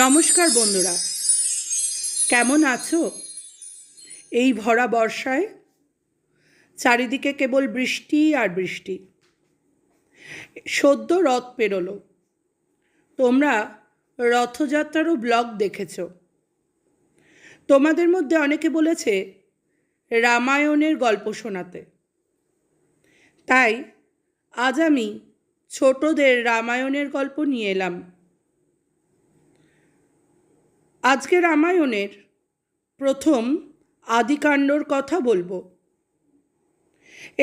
নমস্কার বন্ধুরা, কেমন আছো? এই ভরা বর্ষায় চারিদিকে কেবল বৃষ্টি আর বৃষ্টি। সদ্য রথ পেরোলো। তোমরা রথযাত্রারও ব্লগ দেখেছ। তোমাদের মধ্যে অনেকে বলেছে রামায়ণের গল্প শোনাতে। তাই আজ আমি ছোটদের রামায়ণের গল্প নিয়ে এলাম। আজকে রামায়ণের প্রথম আদিকাণ্ডর কথা বলবো।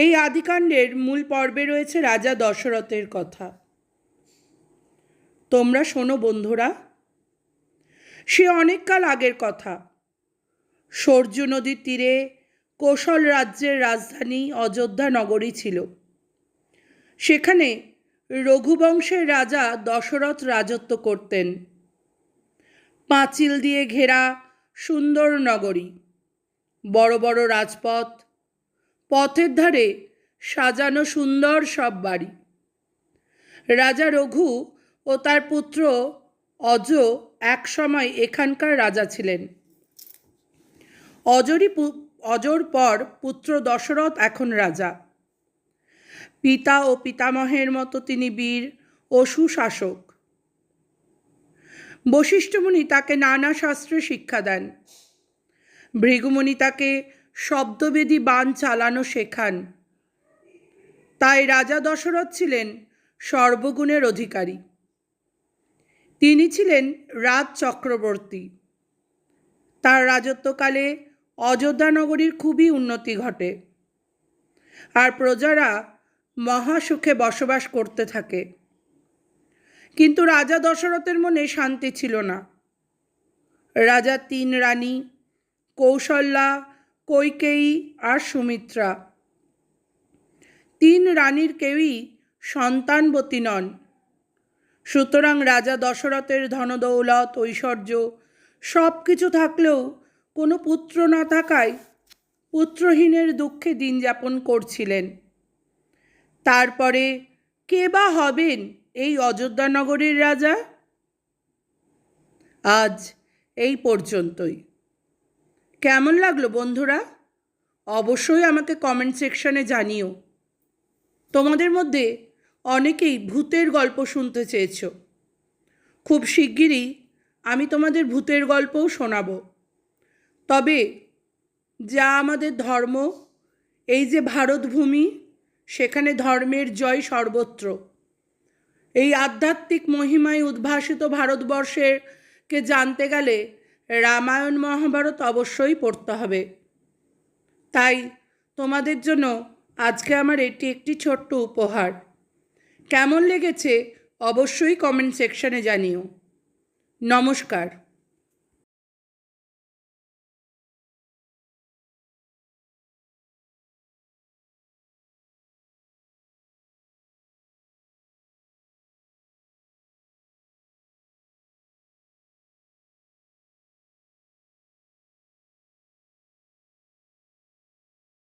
এই আদিকাণ্ডের মূল পর্বে রয়েছে রাজা দশরথের কথা। তোমরা শোনো বন্ধুরা। সে অনেককাল আগের কথা। সরযূ নদীর তীরে কোশল রাজ্যের রাজধানী অযোধ্যা নগরী ছিল। সেখানে রঘুবংশের রাজা দশরথ রাজত্ব করতেন। পাঁচিল দিয়ে ঘেরা সুন্দর নগরী, বড় বড় রাজপথ, পথের ধারে সাজানো সুন্দর সব বাড়ি। রাজা রঘু ও তার পুত্র অজ একসময় এখানকার রাজা ছিলেন। অজর পর পুত্র দশরথ এখন রাজা। পিতা ও পিতামহের মতো তিনি বীর ও সুশাসক। বশিষ্ঠমুনি তাকে নানা শাস্ত্রে শিক্ষা দেন। ভৃগুমুনি তাকে শব্দবেদী বাণ চালানো শেখান। তাই রাজা দশরথ ছিলেন সর্বগুণের অধিকারী। তিনি ছিলেন রাজ চক্রবর্তী। তার রাজত্বকালে অযোধ্যা নগরীর খুবই উন্নতি ঘটে, আর প্রজারা মহাসুখে বসবাস করতে থাকে। কিন্তু রাজা দশরথের মনে শান্তি ছিল না। রাজার 3 রানী, কৌশল্যা, কৈকেয়ী আর সুমিত্রা, 3 রানীর কেউই সন্তানবতী নন। সুতরাং রাজা দশরথের ধনদৌলত, ঐশ্বর্য সব কিছু থাকলেও কোনো পুত্র না থাকায় পুত্রহীনের দুঃখে দিন যাপন করছিলেন। তারপরে কে বা হবেন এই অযোধ্যা নগরীর রাজা? আজ এই পর্যন্তই। কেমন লাগলো বন্ধুরা? অবশ্যই আমাকে কমেন্ট সেকশনে জানিও। তোমাদের মধ্যে অনেকেই ভূতের গল্প শুনতে চেয়েছো। খুব শিগগিরই আমি তোমাদের ভূতের গল্পও শোনাবো। তবে যা আমাদের ধর্ম, এই যে ভারতভূমি, সেখানে ধর্মের জয় সর্বত্র। এই আধ্যাত্মিক মহিমায় উদ্ভাসিত ভারতবর্ষকে জানতে গেলে রামায়ণ মহাভারত অবশ্যই পড়তে হবে। তাই তোমাদের জন্য আজকে আমার এটি একটি ছোট্ট উপহার। কেমন লেগেছে অবশ্যই কমেন্ট সেকশনে জানিও। নমস্কার।